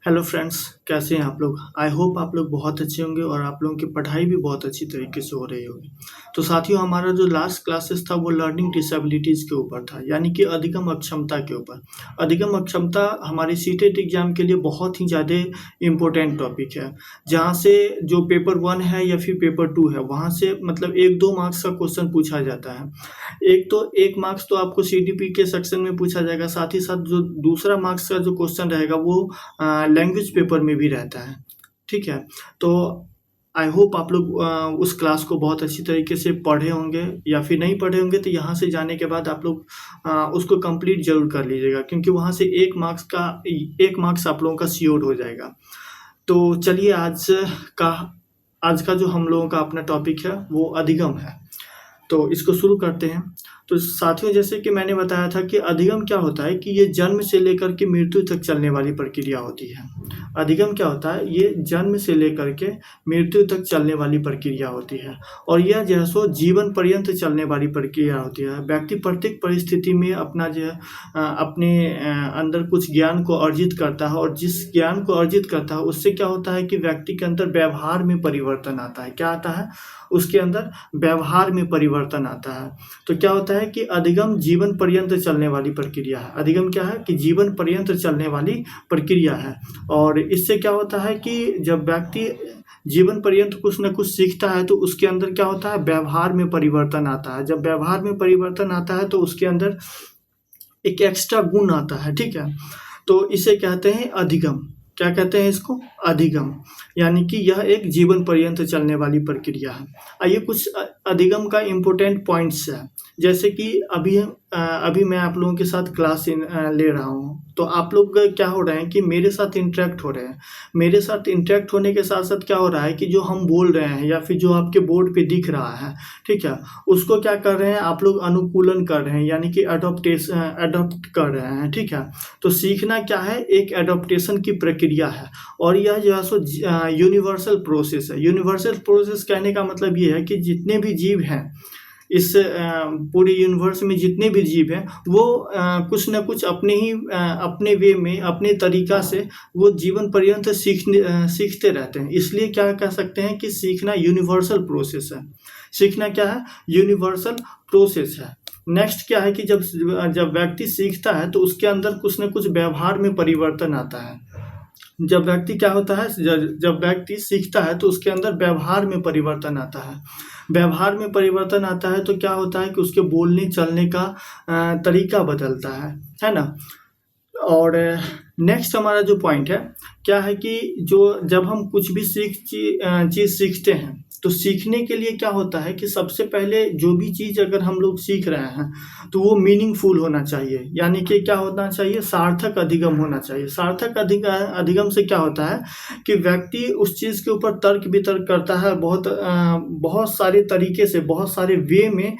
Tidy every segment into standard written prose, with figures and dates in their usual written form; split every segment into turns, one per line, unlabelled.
Hello friends, कैसे हैं आप लोग? आई होप आप लोग बहुत अच्छे होंगे और आप लोगों की पढ़ाई भी बहुत अच्छी तरीके से हो रही होगी। तो साथियों, हमारा जो लास्ट क्लासेस था वो लर्निंग डिसेबिलिटीज़ के ऊपर था, यानी कि अधिगम अक्षमता के ऊपर। अधिगम अक्षमता हमारी सीटेट एग्ज़ाम के लिए बहुत ही ज़्यादा इम्पोर्टेंट टॉपिक है, जहाँ से जो पेपर 1 है या फिर पेपर 2 है, वहाँ से मतलब 1-2 मार्क्स का क्वेश्चन पूछा जाता है। 1 मार्क्स तो आपको सीडीपी के सेक्शन में पूछा जाएगा, साथ ही साथ जो दूसरा मार्क्स का जो क्वेश्चन रहेगा वो लैंग्वेज पेपर में भी रहता है, ठीक है? तो आई होप आप लोग उस क्लास को बहुत अच्छी तरीके से पढ़े होंगे, या फिर नहीं पढ़े होंगे तो यहाँ से जाने के बाद आप लोग उसको कंप्लीट ज़रूर कर लीजिएगा, क्योंकि वहाँ से 1 मार्क्स आप लोगों का श्योर हो जाएगा। तो चलिए का आज का जो हम लोगों का अपना टॉपिक है वो अधिगम है। तो इसको शुरू करते हैं। तो साथियों, जैसे कि मैंने बताया था कि अधिगम क्या होता है कि ये जन्म से लेकर के मृत्यु तक चलने वाली प्रक्रिया होती है। अधिगम क्या होता है? ये जन्म से लेकर के मृत्यु तक चलने वाली प्रक्रिया होती है, और यह जो है सो जीवन पर्यंत चलने वाली प्रक्रिया होती है। व्यक्ति प्रत्येक परिस्थिति में अपना जो है अपने अंदर कुछ ज्ञान को अर्जित करता है, और जिस ज्ञान को अर्जित करता है उससे क्या होता है कि व्यक्ति के अंदर व्यवहार में परिवर्तन आता है। क्या आता है? उसके अंदर व्यवहार में परिवर्तन आता है। तो क्या होता है कि अधिगम जीवन पर्यंत चलने वाली प्रक्रिया है। अधिगम क्या है कि जीवन पर्यंत चलने वाली प्रक्रिया है, और इससे क्या होता है कि जब व्यक्ति जीवन पर्यंत कुछ न कुछ सीखता है तो उसके अंदर क्या होता है? व्यवहार में परिवर्तन आता है। जब व्यवहार में परिवर्तन आता है तो उसके अंदर एक एक्स्ट्रा गुण आता है, ठीक है? तो इसे कहते हैं अधिगम। क्या कहते हैं इसको? अधिगम। यानी कि यह एक जीवन पर्यंत चलने वाली प्रक्रिया है। आइए कुछ अधिगम का इम्पोर्टेंट पॉइंट्स है। जैसे कि अभी मैं आप लोगों के साथ क्लास ले रहा हूँ, तो आप लोग क्या हो रहे हैं कि मेरे साथ इंटरेक्ट हो रहे हैं। मेरे साथ इंटरेक्ट होने के साथ साथ क्या हो रहा है कि जो हम बोल रहे हैं या फिर जो आपके बोर्ड पे दिख रहा है, ठीक है, उसको क्या कर रहे हैं आप लोग? अनुकूलन कर रहे हैं, यानी कि अडॉप्ट कर रहे हैं, ठीक है? तो सीखना क्या है? एक एडॉप्टेशन की प्रक्रिया है, और यह जो है सो यूनिवर्सल प्रोसेस है। यूनिवर्सल प्रोसेस कहने का मतलब ये है कि जितने भी जीव हैं इस पूरे यूनिवर्स में, जितने भी जीव हैं वो कुछ न कुछ अपने वे में, अपने तरीका से वो जीवन पर्यंत सीखते रहते हैं। इसलिए क्या कह सकते हैं कि सीखना यूनिवर्सल प्रोसेस है। सीखना क्या है? यूनिवर्सल प्रोसेस है। नेक्स्ट क्या है कि जब व्यक्ति सीखता है तो उसके अंदर कुछ न कुछ व्यवहार में परिवर्तन आता है। जब व्यक्ति क्या होता है, जब व्यक्ति सीखता है तो उसके अंदर व्यवहार में परिवर्तन आता है। व्यवहार में परिवर्तन आता है तो क्या होता है कि उसके बोलने चलने का तरीका बदलता है ना? और नेक्स्ट हमारा जो पॉइंट है क्या है कि जब हम कुछ भी चीज़ सीखते हैं तो सीखने के लिए क्या होता है कि सबसे पहले जो भी चीज़ अगर हम लोग सीख रहे हैं तो वो मीनिंगफुल होना चाहिए, यानी कि क्या होना चाहिए? सार्थक अधिगम होना चाहिए। सार्थक अधिगम से क्या होता है कि व्यक्ति उस चीज़ के ऊपर तर्क वितर्क करता है, बहुत सारे तरीके से, बहुत सारे वे में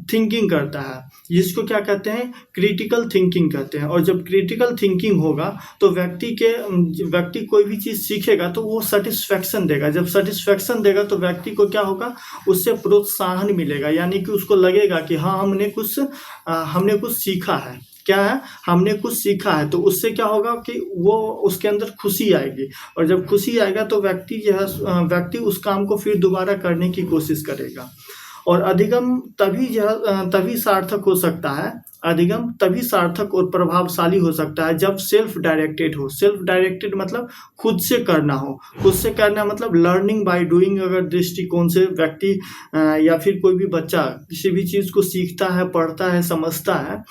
थिंकिंग करता है, जिसको क्या कहते हैं? क्रिटिकल थिंकिंग कहते हैं। और जब क्रिटिकल थिंकिंग होगा तो व्यक्ति कोई भी चीज़ सीखेगा तो वो सेटिस्फेक्शन देगा। जब सेटिस्फेक्शन देगा तो व्यक्ति को क्या होगा? उससे प्रोत्साहन मिलेगा, यानी कि उसको लगेगा कि हाँ, हमने कुछ सीखा है। क्या है? हमने कुछ सीखा है। तो उससे क्या होगा कि वो उसके अंदर खुशी आएगी, और जब खुशी आएगा तो व्यक्ति उस काम को फिर दोबारा करने की कोशिश करेगा। और अधिगम तभी सार्थक हो सकता है। अधिगम तभी सार्थक और प्रभावशाली हो सकता है जब सेल्फ डायरेक्टेड हो। सेल्फ डायरेक्टेड मतलब खुद से करना हो। खुद से करना मतलब लर्निंग बाय डूइंग अगर दृष्टिकोण से व्यक्ति या फिर कोई भी बच्चा किसी भी चीज़ को सीखता है, पढ़ता है, समझता है,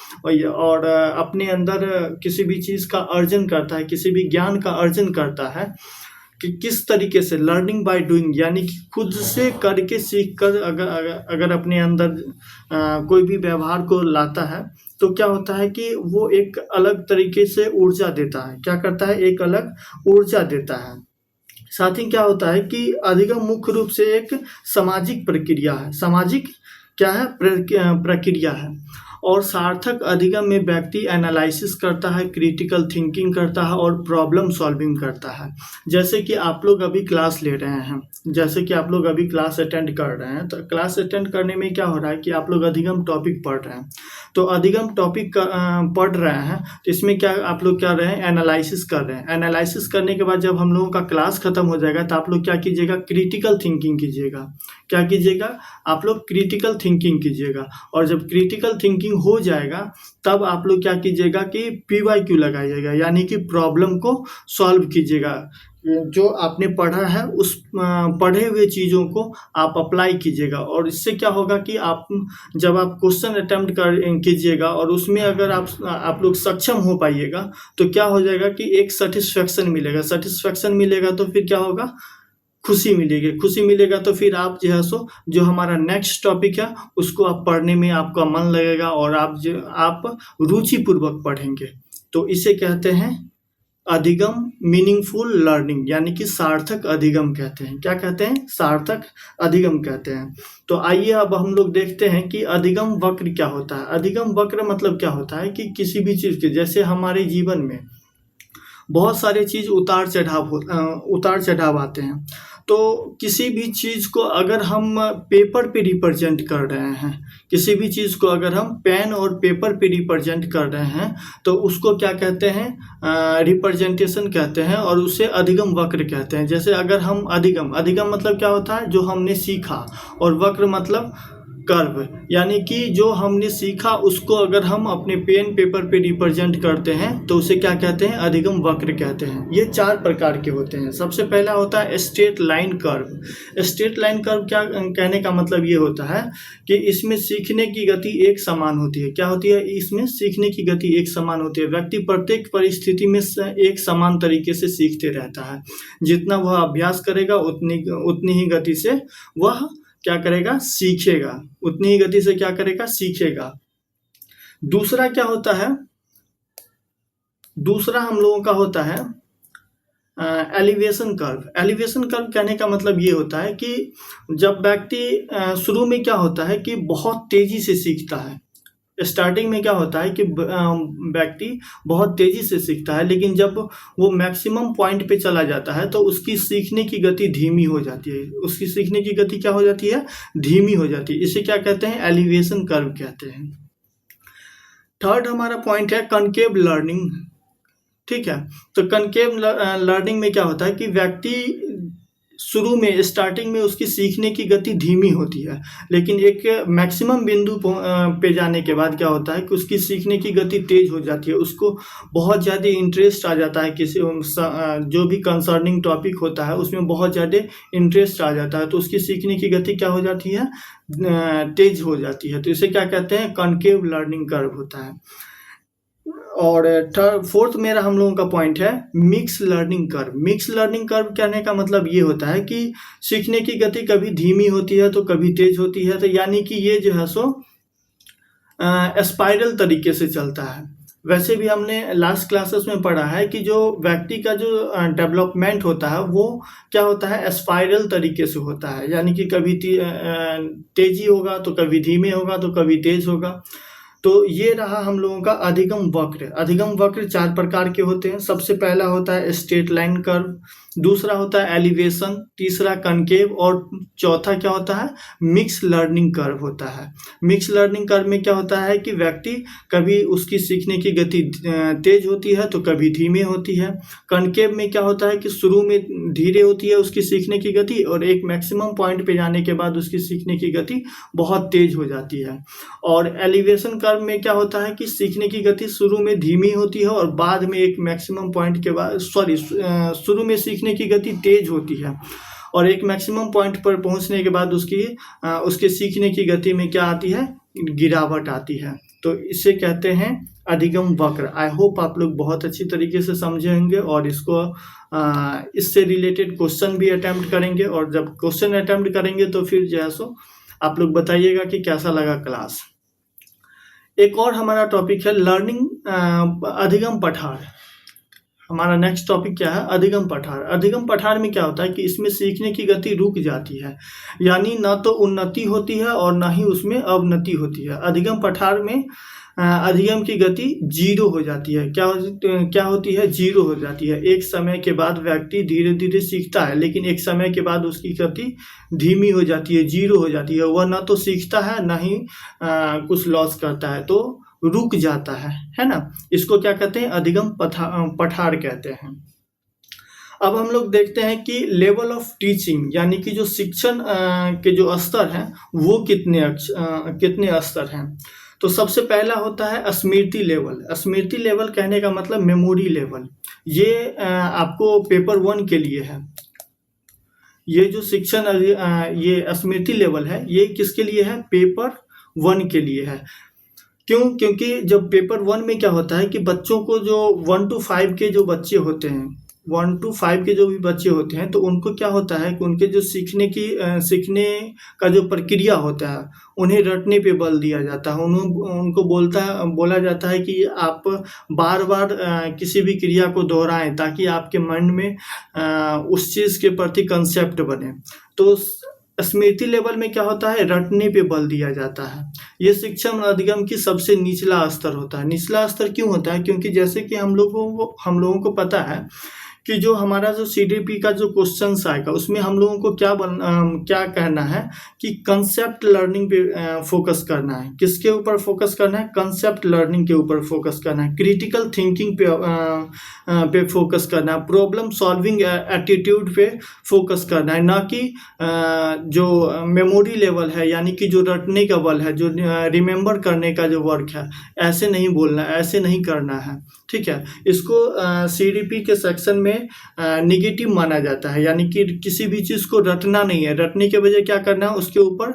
और अपने अंदर किसी भी चीज़ का अर्जन करता है, किसी भी ज्ञान का अर्जन करता है, कि किस तरीके से लर्निंग बाय डूइंग, यानी कि खुद से करके सीख कर अगर अपने अंदर कोई भी व्यवहार को लाता है तो क्या होता है कि वो एक अलग तरीके से ऊर्जा देता है। क्या करता है? एक अलग ऊर्जा देता है। साथ ही क्या होता है कि अधिगम मुख्य रूप से एक सामाजिक प्रक्रिया है। सामाजिक क्या है? प्रक्रिया है। और सार्थक अधिगम में व्यक्ति एनालिसिस करता है, क्रिटिकल थिंकिंग करता है और प्रॉब्लम सॉल्विंग करता है। जैसे कि आप लोग अभी क्लास ले रहे हैं, जैसे कि आप लोग अभी क्लास अटेंड कर रहे हैं, तो क्लास अटेंड करने में क्या हो रहा है कि आप लोग अधिगम टॉपिक पढ़ रहे हैं। तो अधिगम टॉपिक पढ़ रहे हैं, तो इसमें क्या आप लोग क्या रहे हैं, एनालिसिस कर रहे हैं। एनालिसिस करने के बाद जब हम लोगों का क्लास खत्म हो जाएगा तो आप लोग क्या कीजिएगा, क्रिटिकल थिंकिंग कीजिएगा। क्या कीजिएगा, आप लोग क्रिटिकल थिंकिंग कीजिएगा। और जब क्रिटिकल थिंकिंग हो जाएगा तब आप लोग क्या कीजिएगा कि PYQ लगाइएगा, यानी कि प्रॉब्लम को सॉल्व कीजिएगा। जो आपने पढ़ा है उस पढ़े हुए चीज़ों को आप अप्लाई कीजिएगा। और इससे क्या होगा कि आप जब आप क्वेश्चन अटेम्प्ट कीजिएगा और उसमें अगर आप लोग सक्षम हो पाइएगा तो क्या हो जाएगा कि एक सेटिस्फेक्शन मिलेगा। सेटिस्फेक्शन मिलेगा तो फिर क्या होगा, खुशी मिलेगी। खुशी मिलेगा तो फिर आप जो है सो जो हमारा नेक्स्ट टॉपिक है उसको आप पढ़ने में आपका मन लगेगा और आप रुचिपूर्वक पढ़ेंगे। तो इसे कहते हैं अधिगम, मीनिंगफुल लर्निंग, यानी कि सार्थक अधिगम कहते हैं। क्या कहते हैं, सार्थक अधिगम कहते हैं। तो आइए अब हम लोग देखते हैं कि अधिगम वक्र क्या होता है। अधिगम वक्र मतलब क्या होता है कि किसी भी चीज़ के, जैसे हमारे जीवन में बहुत सारे चीज़ उतार चढ़ाव आते हैं। तो किसी भी चीज़ को अगर हम पेपर पे रिप्रेजेंट कर रहे हैं, किसी भी चीज़ को अगर हम पेन और पेपर पे रिप्रेजेंट कर रहे हैं तो उसको क्या कहते हैं, रिप्रेजेंटेशन कहते हैं और उसे अधिगम वक्र कहते हैं। जैसे अगर हम अधिगम मतलब क्या होता है, जो हमने सीखा, और वक्र मतलब कर्व, यानी कि जो हमने सीखा उसको अगर हम अपने पेन पेपर पे रिप्रेजेंट करते हैं तो उसे क्या कहते हैं, अधिगम वक्र कहते हैं। ये 4 प्रकार के होते हैं। सबसे पहला होता है straight line curve. Straight line curve क्या कहने का मतलब ये होता है कि इसमें सीखने की गति एक समान होती है। क्या होती है, इसमें सीखने की गति एक समान होती है। व्यक्ति प्रत्येक परिस्थिति में एक समान तरीके से सीखते रहता है। जितना वह अभ्यास करेगा उतनी ही गति से वह क्या करेगा, सीखेगा। उतनी ही गति से क्या करेगा, सीखेगा। दूसरा क्या होता है, दूसरा हम लोगों का होता है एलिवेशन कर्व। एलिवेशन कर्व कहने का मतलब ये होता है कि जब व्यक्ति शुरू में क्या होता है कि बहुत तेजी से सीखता है। स्टार्टिंग में क्या होता है कि व्यक्ति बहुत तेजी से सीखता है, लेकिन जब वो मैक्सिमम पॉइंट पे चला जाता है तो उसकी सीखने की गति धीमी हो जाती है। उसकी सीखने की गति क्या हो जाती है, धीमी हो जाती है। इसे क्या कहते हैं, एलिवेशन कर्व कहते हैं। थर्ड हमारा पॉइंट है कनकेव लर्निंग। ठीक है, तो कनकेव लर्निंग में क्या होता है कि व्यक्ति शुरू में स्टार्टिंग में उसकी सीखने की गति धीमी होती है, लेकिन एक मैक्सिमम बिंदु पे जाने के बाद क्या होता है कि उसकी सीखने की गति तेज हो जाती है। उसको बहुत ज़्यादा इंटरेस्ट आ जाता है, किसी जो भी कंसर्निंग टॉपिक होता है उसमें बहुत ज़्यादा इंटरेस्ट आ जाता है, तो उसकी सीखने की गति क्या हो जाती है, तेज हो जाती है। तो इसे क्या कहते हैं, कनकेव लर्निंग कर्व होता है। और फोर्थ मेरा हम लोगों का पॉइंट है mix learning curve. Mix learning curve कहने का मतलब ये होता है कि सीखने की गति कभी धीमी होती है तो कभी तेज होती है। तो यानी कि ये जो है सो स्पाइरल तरीके से चलता है। वैसे भी हमने लास्ट क्लासेस में पढ़ा है कि जो व्यक्ति का जो डेवलपमेंट होता है वो क्या होता है, स्पाइरल तरीके से होता है। यानी कि कभी तेजी होगा तो कभी धीमे होगा तो कभी तेज होगा। तो ये रहा हम लोगों का अधिगम वक्र। अधिगम वक्र 4 प्रकार के होते हैं। सबसे पहला होता है स्ट्रेट लाइन कर्व, दूसरा होता है एलिवेशन, तीसरा कनकेव और चौथा क्या होता है, मिक्स लर्निंग कर्व होता है। मिक्स लर्निंग कर्व में क्या होता है कि व्यक्ति कभी उसकी सीखने की गति तेज होती है तो कभी धीमे होती है। कनकेव में क्या होता है कि शुरू में धीरे होती है उसकी सीखने की गति और एक मैक्सिमम पॉइंट पे जाने के बाद उसकी सीखने की गति बहुत तेज हो जाती है। और एलिवेशन कर्व में क्या होता है कि सीखने की गति शुरू में धीमी होती है और बाद में एक मैक्सिमम पॉइंट के बाद शुरू में सीखने की गति तेज होती है और एक मैक्सिमम पॉइंट पर पहुंचने के बाद उसके सीखने की गति में क्या आती है, गिरावट आती है। तो इसे कहते हैं अधिगम वक्र। आई होप आप लोग बहुत अच्छी तरीके से समझे होंगे और इससे रिलेटेड क्वेश्चन भी अटेम्प्ट करेंगे। और जब क्वेश्चन अटेम्प्ट करेंगे तो फिर जो है सो आप लोग बताइएगा कि कैसा लगा क्लास। एक और हमारा टॉपिक है लर्निंग अधिगम पठार। हमारा नेक्स्ट टॉपिक क्या है, अधिगम पठार। अधिगम पठार में क्या होता है कि इसमें सीखने की गति रुक जाती है, यानी ना तो उन्नति होती है और ना ही उसमें अवनति होती है। अधिगम पठार में अधिगम की गति जीरो हो जाती है। क्या होती है, जीरो हो जाती है। एक समय के बाद व्यक्ति धीरे धीरे सीखता है, लेकिन एक समय के बाद उसकी गति धीमी हो जाती है, जीरो हो जाती है। वह ना तो सीखता है ना ही कुछ लॉस करता है, तो रुक जाता है ना। इसको क्या कहते हैं, अधिगम पठार कहते हैं। अब हम लोग देखते हैं कि लेवल ऑफ टीचिंग, यानी कि जो शिक्षण के जो स्तर हैं वो कितने स्तर हैं। तो सबसे पहला होता है स्मृति लेवल। स्मृति लेवल कहने का मतलब मेमोरी लेवल। ये आपको पेपर 1 के लिए है। ये जो शिक्षण ये स्मृति लेवल है, ये किसके लिए है, पेपर 1 के लिए है। क्यों? क्योंकि जब पेपर 1 में क्या होता है कि बच्चों को जो 1 to 5 के जो बच्चे होते हैं, 1 to 5 के जो भी बच्चे होते हैं, तो उनको क्या होता है कि उनके जो सीखने का जो प्रक्रिया होता है, उन्हें रटने पे बल दिया जाता है। उनको बोला जाता है कि आप बार बार किसी भी क्रिया को दोहराएं ताकि आपके मन में उस चीज़ के प्रति कंसेप्ट बने। तो स्मृति लेवल में क्या होता है, रटने पे बल दिया जाता है। ये शिक्षण अधिगम की सबसे निचला स्तर होता है। निचला स्तर क्यों होता है? क्योंकि जैसे कि हम लोगों को पता है कि जो हमारा जो CDP का जो क्वेश्चंस आएगा उसमें हम लोगों को क्या कहना है कि कंसेप्ट लर्निंग पे फोकस करना है। किसके ऊपर फोकस करना है? कंसेप्ट लर्निंग के ऊपर फोकस करना है। क्रिटिकल थिंकिंग पे फोकस करना है। प्रॉब्लम सॉल्विंग एटीट्यूड पे फोकस करना है, ना कि जो मेमोरी लेवल है, यानी कि जो रटने का बल है, जो रिमेंबर करने का जो वर्क है, ऐसे नहीं बोलना, ऐसे नहीं करना है। ठीक है, इसको CDP के सेक्शन में निगेटिव माना जाता है, यानी कि किसी भी चीज़ को रटना नहीं है। रटने के बजाय क्या करना है, उसके ऊपर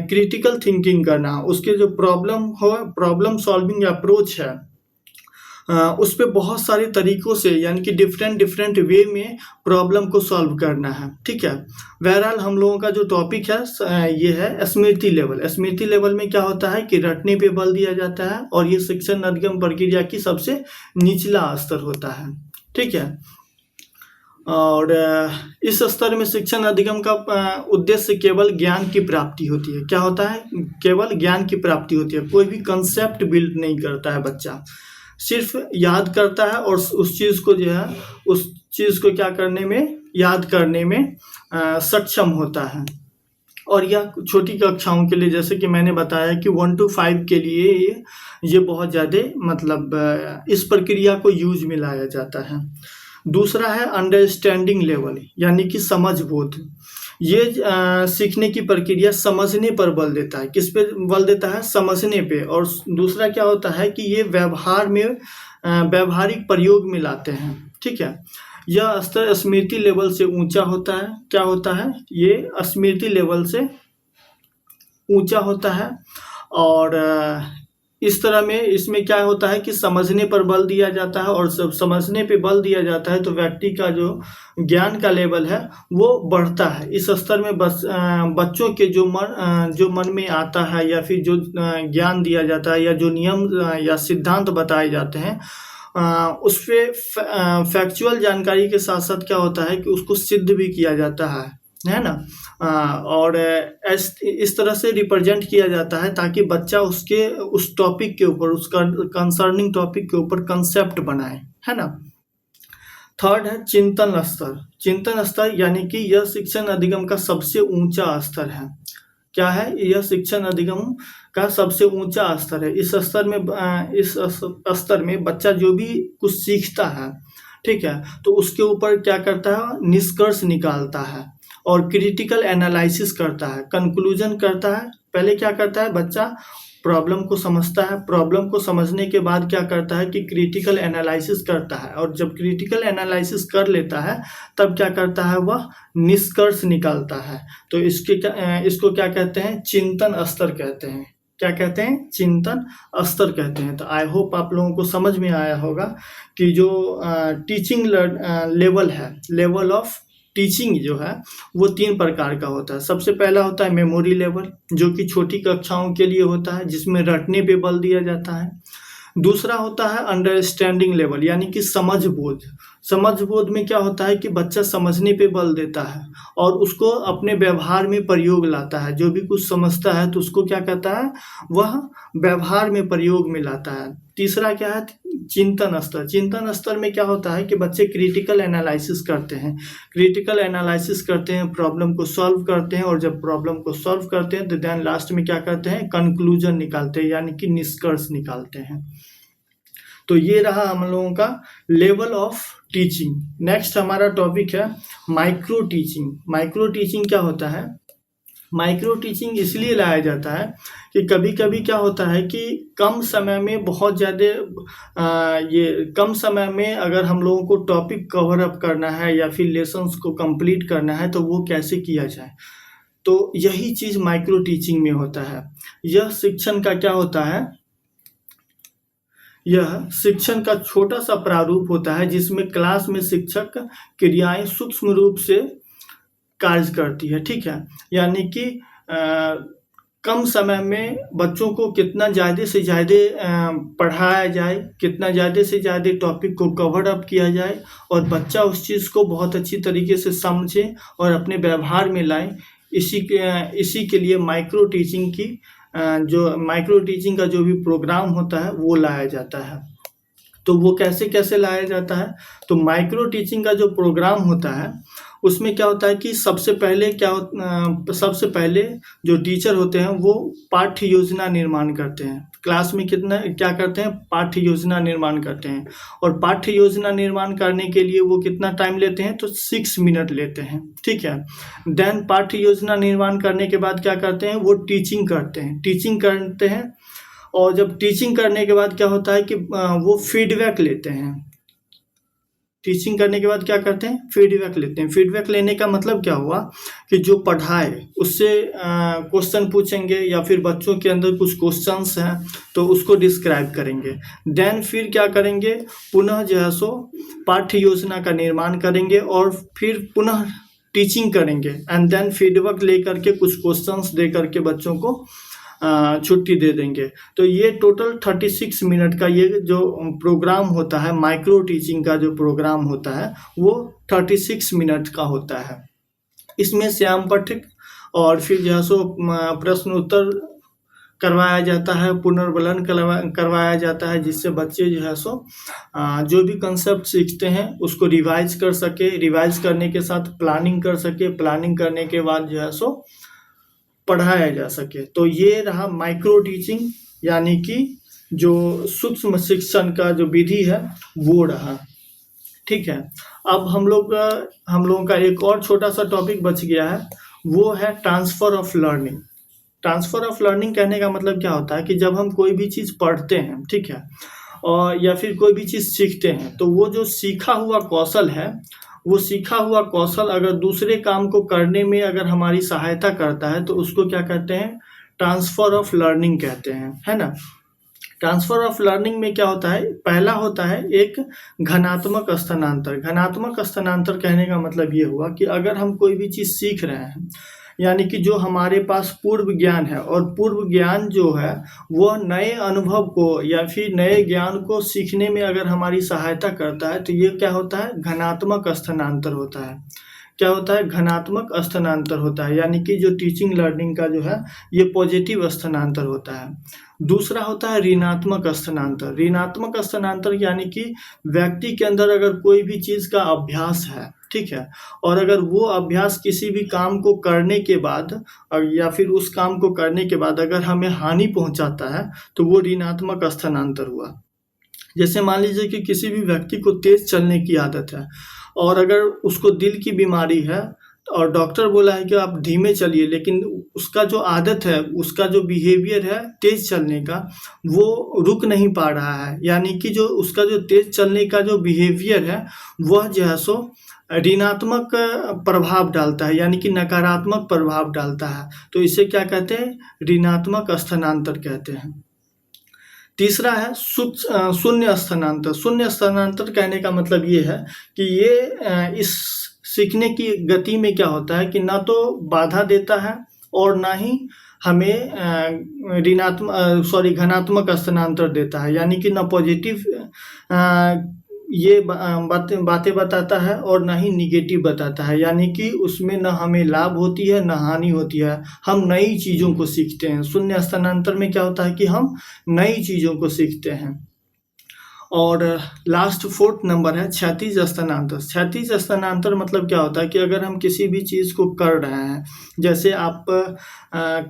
क्रिटिकल थिंकिंग करना। उसके जो प्रॉब्लम सॉल्विंग अप्रोच है, उस पे बहुत सारे तरीकों से, यानी कि डिफरेंट वे में प्रॉब्लम को सॉल्व करना है। ठीक है, बहरहाल हम लोगों का जो टॉपिक है ये है स्मृति लेवल। स्मृति लेवल में क्या होता है कि रटने पे बल दिया जाता है, और ये शिक्षण अधिगम प्रक्रिया की सबसे निचला स्तर होता है। ठीक है, और इस स्तर में शिक्षण अधिगम का उद्देश्य केवल ज्ञान की प्राप्ति होती है। क्या होता है? केवल ज्ञान की प्राप्ति होती है। कोई भी कंसेप्ट बिल्ड नहीं करता है बच्चा, सिर्फ याद करता है, और उस चीज़ को जो है, उस चीज़ को क्या करने में, याद करने में सक्षम होता है। और यह छोटी कक्षाओं के लिए, जैसे कि मैंने बताया कि 1 to 5 के लिए ये बहुत ज़्यादा मतलब इस प्रक्रिया को यूज में लाया जाता है। दूसरा है अंडरस्टैंडिंग लेवल, यानी कि समझ बोध। ये सीखने की प्रक्रिया समझने पर बल देता है। किस पे बल देता है? समझने पे। और दूसरा क्या होता है कि ये व्यावहारिक प्रयोग में लाते हैं। ठीक है, यह स्तर स्मृति लेवल से ऊंचा होता है। क्या होता है? ये स्मृति लेवल से ऊंचा होता है। और इस तरह में इसमें क्या होता है कि समझने पर बल दिया जाता है, और सब समझने पे बल दिया जाता है तो व्यक्ति का जो ज्ञान का लेवल है वो बढ़ता है। इस स्तर में बच्चों के जो मन में आता है, या फिर जो ज्ञान दिया जाता है, या जो नियम या सिद्धांत बताए जाते हैं, उस पर फैक्चुअल जानकारी के साथ साथ क्या होता है कि उसको सिद्ध भी किया जाता है ना। और इस तरह से रिप्रेजेंट किया जाता है ताकि बच्चा उस टॉपिक के ऊपर, उस कंसर्निंग टॉपिक के ऊपर कंसेप्ट बनाए, है ना। थर्ड है चिंतन स्तर। चिंतन स्तर यानी कि यह शिक्षण अधिगम का सबसे ऊंचा स्तर है। क्या है? यह शिक्षण अधिगम का सबसे ऊंचा स्तर है। इस स्तर में बच्चा जो भी कुछ सीखता है, ठीक है, तो उसके ऊपर क्या करता है, निष्कर्ष निकालता है और क्रिटिकल एनालिसिस करता है, कंक्लूजन करता है। पहले क्या करता है, बच्चा प्रॉब्लम को समझता है, प्रॉब्लम को समझने के बाद क्या करता है कि क्रिटिकल एनालिसिस करता है, और जब क्रिटिकल एनालिसिस कर लेता है तब क्या करता है, वह निष्कर्ष निकालता है। तो इसको क्या कहते हैं, चिंतन स्तर कहते हैं। क्या कहते हैं? चिंतन स्तर कहते हैं। तो आई होप आप लोगों को समझ में आया होगा कि जो टीचिंग लेवल है, लेवल ऑफ टीचिंग जो है वो 3 प्रकार का होता है। सबसे पहला होता है मेमोरी लेवल, जो कि छोटी कक्षाओं के लिए होता है, जिसमें रटने पे बल दिया जाता है। दूसरा होता है अंडरस्टैंडिंग लेवल, यानी कि समझ बोझ। समझ बोझ में क्या होता है कि बच्चा समझने पे बल देता है और उसको अपने व्यवहार में प्रयोग लाता है। जो भी कुछ समझता है तो उसको क्या कहता है, वह व्यवहार में प्रयोग में लाता है। तीसरा क्या है, चिंतन स्तर। चिंतन स्तर में क्या होता है कि बच्चे क्रिटिकल एनालिसिस करते हैं। क्रिटिकल एनालिसिस करते हैं, प्रॉब्लम को सॉल्व करते हैं, और जब प्रॉब्लम को सॉल्व करते हैं तो देन लास्ट में क्या करते हैं, कंक्लूजन निकालते हैं, यानी कि निष्कर्ष निकालते हैं। तो ये रहा हम लोगों का लेवल ऑफ टीचिंग। नेक्स्ट हमारा टॉपिक है माइक्रो टीचिंग। माइक्रो टीचिंग क्या होता है, माइक्रो टीचिंग इसलिए लाया जाता है कि कभी कभी क्या होता है कि कम समय में बहुत ज़्यादा ये कम समय में अगर हम लोगों को टॉपिक कवर अप करना है या फिर लेसन्स को कंप्लीट करना है तो वो कैसे किया जाए, तो यही चीज़ माइक्रो टीचिंग में होता है। यह शिक्षण का क्या होता है, यह शिक्षण का छोटा सा प्रारूप होता है जिसमें क्लास में शिक्षक क्रियाएं सूक्ष्म रूप से कार्य करती है। ठीक है, यानी कि कम समय में बच्चों को कितना ज़्यादा से ज़्यादा पढ़ाया जाए, कितना ज़्यादा से ज़्यादा टॉपिक को कवर अप किया जाए और बच्चा उस चीज़ को बहुत अच्छी तरीके से समझे और अपने व्यवहार में लाए। इसी के लिए माइक्रो टीचिंग की जो माइक्रो टीचिंग का जो भी प्रोग्राम होता है वो लाया जाता है। तो वो कैसे कैसे लाया जाता है, तो माइक्रो टीचिंग का जो प्रोग्राम होता है उसमें क्या होता है कि सबसे पहले जो टीचर होते हैं वो पाठ्य योजना निर्माण करते हैं। क्लास में क्या करते हैं, पाठ्य योजना निर्माण करते हैं, और पाठ्य योजना निर्माण करने के लिए वो कितना टाइम लेते हैं, तो 6 मिनट लेते हैं। ठीक है, देन पाठ्य योजना निर्माण करने के बाद क्या करते हैं, वो टीचिंग करते हैं। और जब टीचिंग करने के बाद क्या होता है कि वो फीडबैक लेते हैं। टीचिंग करने के बाद क्या करते हैं, फीडबैक लेते हैं। फीडबैक लेने का मतलब क्या हुआ कि जो पढ़ाए उससे क्वेश्चन पूछेंगे या फिर बच्चों के अंदर कुछ क्वेश्चंस हैं तो उसको डिस्क्राइब करेंगे। देन फिर क्या करेंगे, पुनः जो है सो पाठ्य योजना का निर्माण करेंगे और फिर पुनः टीचिंग करेंगे एंड देन फीडबैक लेकर के कुछ क्वेश्चंस दे करके बच्चों को छुट्टी दे देंगे। तो ये टोटल 36 मिनट का ये जो प्रोग्राम होता है, माइक्रो टीचिंग का जो प्रोग्राम होता है वो 36 मिनट का होता है। इसमें श्याम पठिक और फिर जो है सो प्रश्न उत्तर करवाया जाता है, पुनर्वलन करवाया जाता है, जिससे बच्चे जो है सो जो भी कंसेप्ट सीखते हैं उसको रिवाइज कर सके, रिवाइज करने के साथ प्लानिंग कर सके, प्लानिंग करने के बाद जो है सो पढ़ाया जा सके। तो ये रहा माइक्रो टीचिंग, यानी कि जो सूक्ष्म शिक्षण का जो विधि है वो रहा। ठीक है, अब हम लोगों का एक और छोटा सा टॉपिक बच गया है, वो है transfer of learning. Transfer of learning कहने का मतलब क्या होता है कि जब हम कोई भी चीज़ पढ़ते हैं, ठीक है, और या फिर कोई भी चीज़ सीखते हैं तो वो जो सीखा हुआ कौशल है, वो सीखा हुआ कौशल अगर दूसरे काम को करने में अगर हमारी सहायता करता है तो उसको क्या कहते हैं, ट्रांसफ़र ऑफ लर्निंग कहते हैं, है ना। ट्रांसफ़र ऑफ लर्निंग में क्या होता है, पहला होता है एक घनात्मक स्थानांतर। घनात्मक स्थानांतर कहने का मतलब ये हुआ कि अगर हम कोई भी चीज़ सीख रहे हैं, यानी कि जो हमारे पास पूर्व ज्ञान है और पूर्व ज्ञान जो है वह नए अनुभव को या फिर नए ज्ञान को सीखने में अगर हमारी सहायता करता है तो ये क्या होता है, घनात्मक स्थानांतर होता है। क्या होता है, घनात्मक स्थानांतर होता है, यानी कि जो टीचिंग लर्निंग का जो है ये पॉजिटिव स्थानांतर होता है। दूसरा होता है ऋणात्मक स्थानांतर। ऋणात्मक स्थानांतर यानी कि व्यक्ति के अंदर अगर कोई भी चीज़ का अभ्यास है, ठीक है, और अगर वो अभ्यास किसी भी काम को करने के बाद या फिर उस काम को करने के बाद अगर हमें हानि पहुंचाता है तो वो ऋणात्मक स्थानांतर हुआ। जैसे मान लीजिए कि किसी भी व्यक्ति को तेज चलने की आदत है और अगर उसको दिल की बीमारी है और डॉक्टर बोला है कि आप धीमे चलिए, लेकिन उसका जो आदत है, उसका जो बिहेवियर है तेज चलने का, वो रुक नहीं पा रहा है, यानी कि जो उसका जो तेज चलने का जो बिहेवियर है वह जो है सो ऋणात्मक प्रभाव डालता है, यानी कि नकारात्मक प्रभाव डालता है। तो इसे क्या कहते हैं, ऋणात्मक स्थानांतर कहते हैं। तीसरा है शून्य स्थानांतर। शून्य स्थानांतर कहने का मतलब ये है कि ये इस सीखने की गति में क्या होता है कि ना तो बाधा देता है और ना ही हमें घनात्मक स्थानांतर देता है, यानी कि ना पॉजिटिव ये बातें बताता है और ना ही निगेटिव बताता है, यानी कि उसमें ना हमें लाभ होती है ना हानि होती है, हम नई चीज़ों को सीखते हैं। शून्य स्थानांतर में क्या होता है कि हम नई चीज़ों को सीखते हैं। और लास्ट 4th नंबर है क्षैतिज स्थानांतर। क्षैतिज स्थानांतर मतलब क्या होता है कि अगर हम किसी भी चीज़ को कर रहे हैं, जैसे आप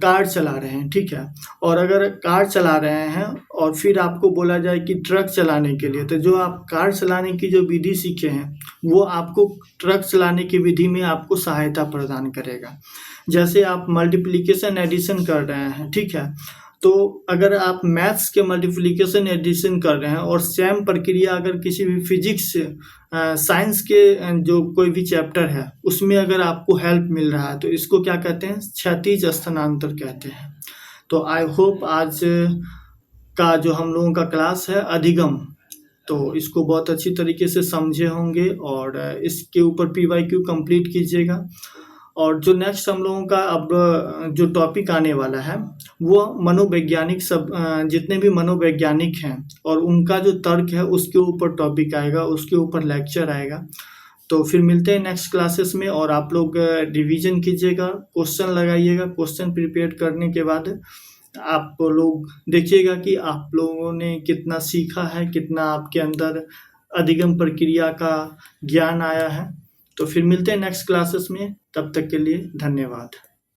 कार चला रहे हैं, ठीक है, और अगर कार चला रहे हैं और फिर आपको बोला जाए कि ट्रक चलाने के लिए, तो जो आप कार चलाने की जो विधि सीखे हैं वो आपको ट्रक चलाने की विधि में आपको सहायता प्रदान करेगा। जैसे आप मल्टीप्लिकेशन एडिशन कर रहे हैं, ठीक है, तो अगर आप मैथ्स के मल्टीप्लिकेशन एडिशन कर रहे हैं और सेम प्रक्रिया अगर किसी भी फिजिक्स साइंस के जो कोई भी चैप्टर है उसमें अगर आपको हेल्प मिल रहा है, तो इसको क्या कहते हैं, क्षैतिज स्थानांतर कहते हैं। तो आई होप आज का जो हम लोगों का क्लास है अधिगम, तो इसको बहुत अच्छी तरीके से समझे होंगे और इसके ऊपर PYQ कंप्लीट कीजिएगा। और जो नेक्स्ट हम लोगों का अब जो टॉपिक आने वाला है वो मनोवैज्ञानिक जितने भी मनोवैज्ञानिक हैं और उनका जो तर्क है उसके ऊपर टॉपिक आएगा, उसके ऊपर लेक्चर आएगा। तो फिर मिलते हैं नेक्स्ट क्लासेस में, और आप लोग रिवीजन कीजिएगा, क्वेश्चन लगाइएगा। क्वेश्चन प्रिपेयर करने के बाद आप लोग देखिएगा कि आप लोगों ने कितना सीखा है, कितना आपके अंदर अधिगम प्रक्रिया का ज्ञान आया है। तो फिर मिलते हैं नेक्स्ट क्लासेस में, तब तक के लिए धन्यवाद।